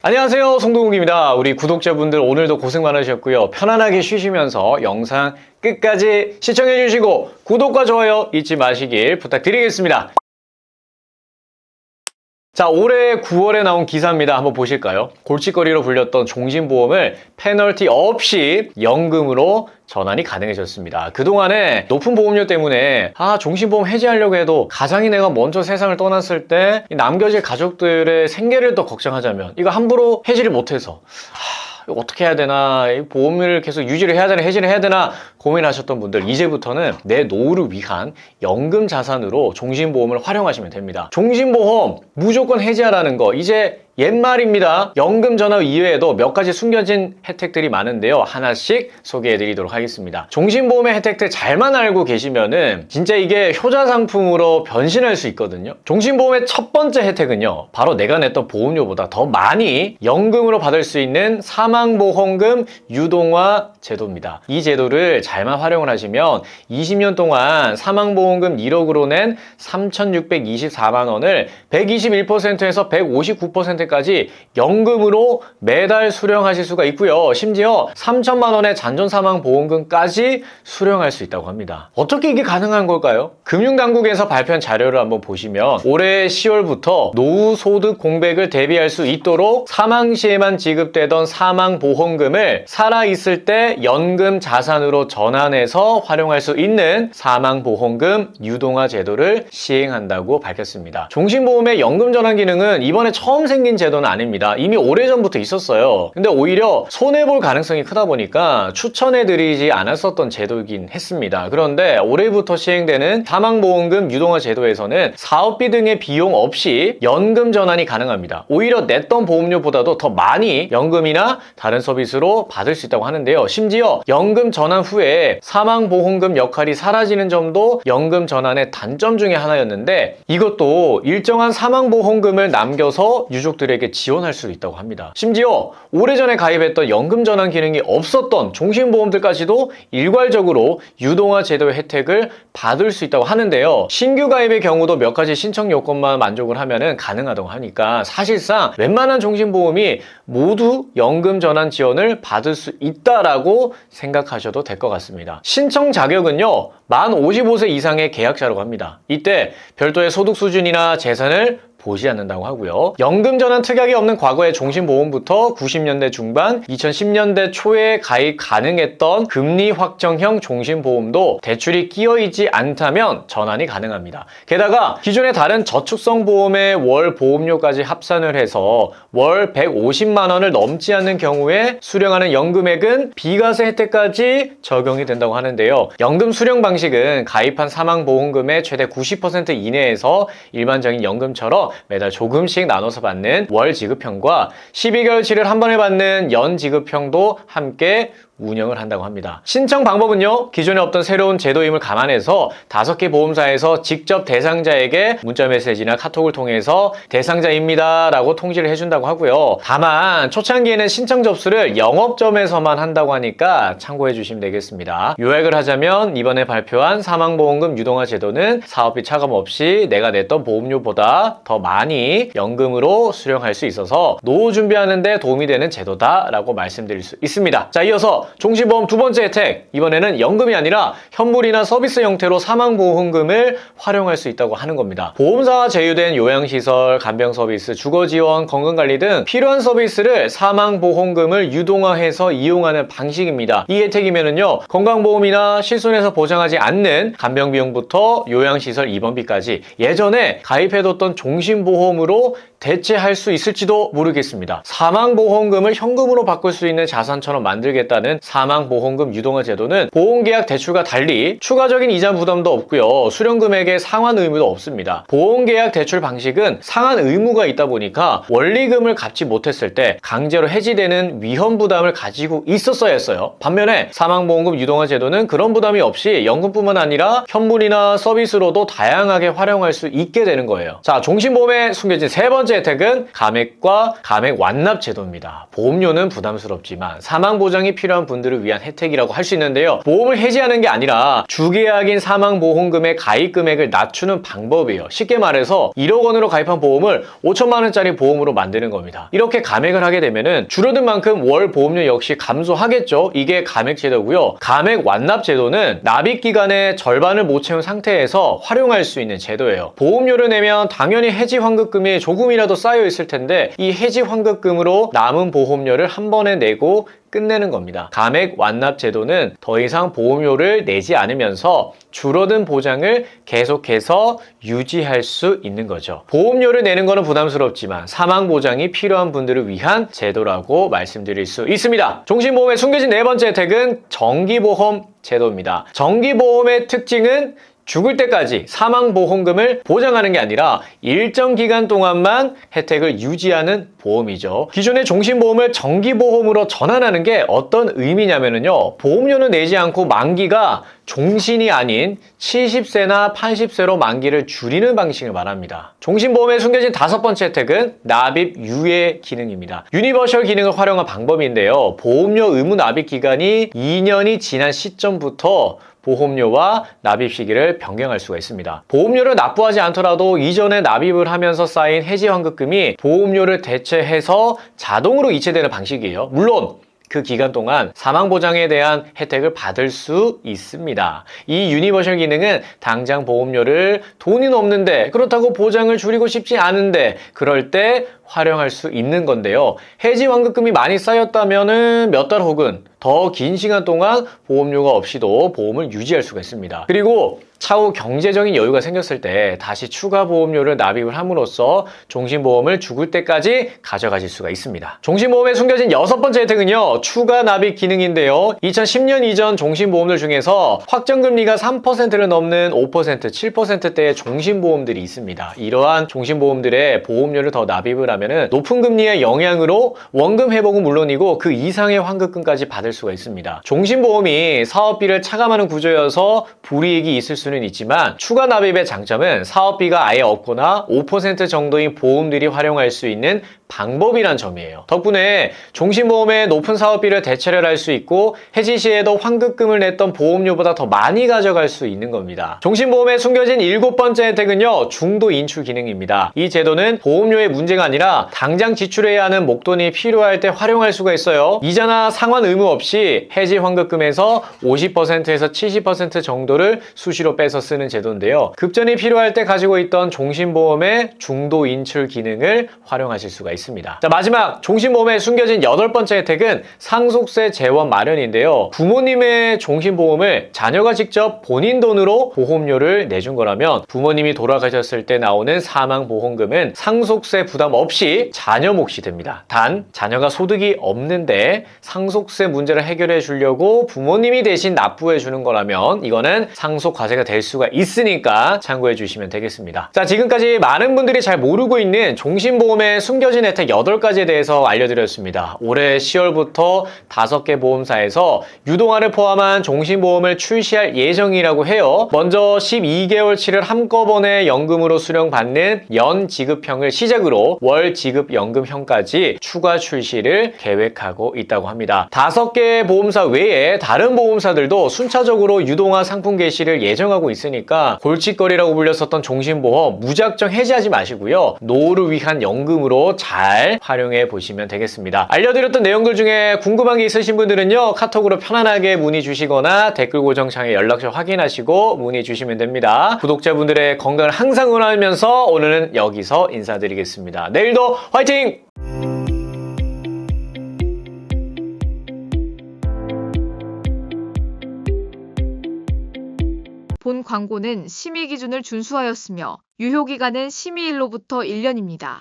안녕하세요, 송동욱입니다. 우리 구독자분들 오늘도 고생 많으셨고요. 편안하게 쉬시면서 영상 끝까지 시청해 주시고 구독과 좋아요 잊지 마시길 부탁드리겠습니다. 자, 올해 9월에 나온 기사입니다. 한번 보실까요? 골칫거리로 불렸던 종신보험을 페널티 없이 연금으로 전환이 가능해졌습니다. 그동안에 높은 보험료 때문에 종신보험 해지하려고 해도 가장이 내가 먼저 세상을 떠났을 때 남겨질 가족들의 생계를 더 걱정하자면 이거 함부로 해지를 못해서 어떻게 해야 되나, 보험을 계속 유지를 해야 되나 해지를 해야 되나 고민하셨던 분들, 이제부터는 내 노후를 위한 연금 자산으로 종신보험을 활용하시면 됩니다. 종신보험 무조건 해지하라는 거 이제 옛말입니다. 연금 전환 이외에도 몇 가지 숨겨진 혜택들이 많은데요. 하나씩 소개해 드리도록 하겠습니다. 종신보험의 혜택들 잘만 알고 계시면은 진짜 이게 효자 상품으로 변신할 수 있거든요. 종신보험의 첫 번째 혜택은요, 바로 내가 냈던 보험료보다 더 많이 연금으로 받을 수 있는 사망보험금 유동화 제도입니다. 이 제도를 잘만 활용을 하시면 20년 동안 사망보험금 1억으로 낸 3,624만 원을 121%에서 159%까지 연금으로 매달 수령하실 수가 있고요. 심지어 3천만 원의 잔존사망보험금까지 수령할 수 있다고 합니다. 어떻게 이게 가능한 걸까요? 금융당국에서 발표한 자료를 한번 보시면 올해 10월부터 노후소득 공백을 대비할 수 있도록 사망 시에만 지급되던 사망보험금을 살아있을 때 연금 자산으로 전환해서 활용할 수 있는 사망보험금 유동화 제도를 시행한다고 밝혔습니다. 종신보험의 연금 전환 기능은 이번에 처음 생긴 제도는 아닙니다. 이미 오래전부터 있었어요. 근데 오히려 손해볼 가능성이 크다 보니까 추천해드리지 않았었던 제도이긴 했습니다. 그런데 올해부터 시행되는 사망보험금 유동화 제도에서는 사업비 등의 비용 없이 연금 전환이 가능합니다. 오히려 냈던 보험료보다도 더 많이 연금이나 다른 서비스로 받을 수 있다고 하는데요. 심지어 연금 전환 후에 사망보험금 역할이 사라지는 점도 연금 전환의 단점 중에 하나였는데, 이것도 일정한 사망보험금을 남겨서 유족들에게 지원할 수 있다고 합니다. 심지어 오래전에 가입했던 연금 전환 기능이 없었던 종신보험들까지도 일괄적으로 유동화 제도의 혜택을 받을 수 있다고 하는데요. 신규 가입의 경우도 몇 가지 신청 요건만 만족을 하면 가능하다고 하니까 사실상 웬만한 종신보험이 모두 연금 전환 지원을 받을 수 있다라고 생각하셔도 될 것 같습니다. 신청 자격은요, 만 55세 이상의 계약자라고 합니다. 이때 별도의 소득 수준이나 재산을 보지 않는다고 하고요. 연금 전환 특약이 없는 과거의 종신보험부터 90년대 중반, 2010년대 초에 가입 가능했던 금리 확정형 종신보험도 대출이 끼어있지 않다면 전환이 가능합니다. 게다가 기존의 다른 저축성 보험의 월 보험료까지 합산을 해서 월 150만 원을 넘지 않는 경우에 수령하는 연금액은 비과세 혜택까지 적용이 된다고 하는데요. 연금 수령 방식은 가입한 사망보험금의 최대 90% 이내에서 일반적인 연금처럼 매달 조금씩 나눠서 받는 월 지급형과 12개월치를 한 번에 받는 연 지급형도 함께 운영을 한다고 합니다. 신청 방법은요, 기존에 없던 새로운 제도임을 감안해서 5개 보험사에서 직접 대상자에게 문자메시지나 카톡을 통해서 대상자입니다 라고 통지를 해준다고 하고요. 다만 초창기에는 신청 접수를 영업점에서만 한다고 하니까 참고해 주시면 되겠습니다. 요약을 하자면 이번에 발표한 사망보험금 유동화 제도는 사업비 차감 없이 내가 냈던 보험료보다 더 많이 연금으로 수령할 수 있어서 노후 준비하는 데 도움이 되는 제도다 라고 말씀드릴 수 있습니다. 자, 이어서 종신보험 두 번째 혜택, 이번에는 연금이 아니라 현물이나 서비스 형태로 사망보험금을 활용할 수 있다고 하는 겁니다. 보험사와 제휴된 요양시설, 간병서비스, 주거지원, 건강관리 등 필요한 서비스를 사망보험금을 유동화해서 이용하는 방식입니다. 이 혜택이면은요, 건강보험이나 실손해서 보장하지 않는 간병비용부터 요양시설 입원비까지 예전에 가입해뒀던 종신보험으로 대체할 수 있을지도 모르겠습니다. 사망보험금을 현금으로 바꿀 수 있는 자산처럼 만들겠다는 사망보험금 유동화 제도는 보험계약 대출과 달리 추가적인 이자 부담도 없고요. 수령금액의 상환 의무도 없습니다. 보험계약 대출 방식은 상환 의무가 있다 보니까 원리금을 갚지 못했을 때 강제로 해지되는 위험 부담을 가지고 있었어야 했어요. 반면에 사망보험금 유동화 제도는 그런 부담이 없이 연금뿐만 아니라 현물이나 서비스로도 다양하게 활용할 수 있게 되는 거예요. 자, 종신보험의 숨겨진 세 번째 혜택은 감액과 감액 완납 제도입니다. 보험료는 부담스럽지만 사망보장이 필요한 필요한 분들을 위한 혜택이라고 할 수 있는데요. 보험을 해지하는 게 아니라 주계약인 사망보험금의 가입 금액을 낮추는 방법이에요. 쉽게 말해서 1억 원으로 가입한 보험을 5천만 원짜리 보험으로 만드는 겁니다. 이렇게 감액을 하게 되면은 줄어든 만큼 월 보험료 역시 감소하겠죠. 이게 감액 제도고요. 감액 완납 제도는 납입 기간의 절반을 못 채운 상태에서 활용할 수 있는 제도예요. 보험료를 내면 당연히 해지 환급금이 조금이라도 쌓여 있을 텐데 이 해지 환급금으로 남은 보험료를 한 번에 내고 끝내는 겁니다. 감액 완납 제도는 더 이상 보험료를 내지 않으면서 줄어든 보장을 계속해서 유지할 수 있는 거죠. 보험료를 내는 거는 부담스럽지만 사망 보장이 필요한 분들을 위한 제도라고 말씀드릴 수 있습니다. 종신보험의 숨겨진 네 번째 혜택은 정기보험 제도입니다. 정기보험의 특징은 죽을 때까지 사망보험금을 보장하는 게 아니라 일정 기간 동안만 혜택을 유지하는 보험이죠. 기존의 종신보험을 정기보험으로 전환하는 게 어떤 의미냐면요. 보험료는 내지 않고 만기가 종신이 아닌 70세나 80세로 만기를 줄이는 방식을 말합니다. 종신보험에 숨겨진 다섯 번째 혜택은 납입 유예 기능입니다. 유니버셜 기능을 활용한 방법인데요. 보험료 의무 납입 기간이 2년이 지난 시점부터 보험료와 납입 시기를 변경할 수가 있습니다. 보험료를 납부하지 않더라도 이전에 납입을 하면서 쌓인 해지 환급금이 보험료를 대체해서 자동으로 이체되는 방식이에요. 물론 그 기간 동안 사망보장에 대한 혜택을 받을 수 있습니다. 이 유니버셜 기능은 당장 보험료를 돈이 없는데 그렇다고 보장을 줄이고 싶지 않은데 그럴 때 활용할 수 있는 건데요. 해지 환급금이 많이 쌓였다면은 몇 달 혹은 더 긴 시간 동안 보험료가 없이도 보험을 유지할 수가 있습니다. 그리고 차후 경제적인 여유가 생겼을 때 다시 추가 보험료를 납입을 함으로써 종신보험을 죽을 때까지 가져가실 수가 있습니다. 종신보험에 숨겨진 여섯 번째 혜택은요. 추가 납입 기능인데요. 2010년 이전 종신보험들 중에서 확정금리가 3%를 넘는 5%, 7%대의 종신보험들이 있습니다. 이러한 종신보험들의 보험료를 더 납입을 하면 높은 금리의 영향으로 원금 회복은 물론이고 그 이상의 환급금까지 받을 수가 있습니다. 종신보험이 사업비를 차감하는 구조여서 불이익이 있을 수는 있지만 추가 납입의 장점은 사업비가 아예 없거나 5% 정도의 보험들이 활용할 수 있는 방법이란 점이에요. 덕분에 종신보험의 높은 사업비를 대체를 할 수 있고 해지 시에도 환급금을 냈던 보험료보다 더 많이 가져갈 수 있는 겁니다. 종신보험에 숨겨진 일곱 번째 혜택은요. 중도 인출 기능입니다. 이 제도는 보험료의 문제가 아니라 당장 지출해야 하는 목돈이 필요할 때 활용할 수가 있어요. 이자나 상환 의무 없이 해지 환급금에서 50%에서 70% 정도를 수시로 빼서 쓰는 제도인데요. 급전이 필요할 때 가지고 있던 종신보험의 중도 인출 기능을 활용하실 수가 있습니다. 자, 마지막 종신보험에 숨겨진 여덟 번째 혜택은 상속세 재원 마련인데요. 부모님의 종신보험을 자녀가 직접 본인 돈으로 보험료를 내준 거라면 부모님이 돌아가셨을 때 나오는 사망보험금은 상속세 부담 없이 자녀 몫이 됩니다. 단 자녀가 소득이 없는데 상속세 문제를 해결해 주려고 부모님이 대신 납부해 주는 거라면 이거는 상속 과세가 될 수가 있으니까 참고해 주시면 되겠습니다. 자, 지금까지 많은 분들이 잘 모르고 있는 종신보험의 숨겨진 혜택 8가지에 대해서 알려드렸습니다. 올해 10월부터 5개 보험사에서 유동화를 포함한 종신보험을 출시할 예정이라고 해요. 먼저 12개월치를 한꺼번에 연금으로 수령받는 연지급형을 시작으로 월 지급연금형까지 추가 출시를 계획하고 있다고 합니다. 5개 보험사 외에 다른 보험사들도 순차적으로 유동화 상품 게시를 예정하고 있으니까 골칫거리라고 불렸었던 종신보험 무작정 해지하지 마시고요. 노후를 위한 연금으로 잘 활용해 보시면 되겠습니다. 알려드렸던 내용들 중에 궁금한 게 있으신 분들은요. 카톡으로 편안하게 문의 주시거나 댓글 고정창에 연락처 확인하시고 문의 주시면 됩니다. 구독자분들의 건강을 항상 응원하면서 오늘은 여기서 인사드리겠습니다. 내일도 화이팅! 본 광고는 심의 기준을 준수하였으며 유효기간은 심의일로부터 1년입니다.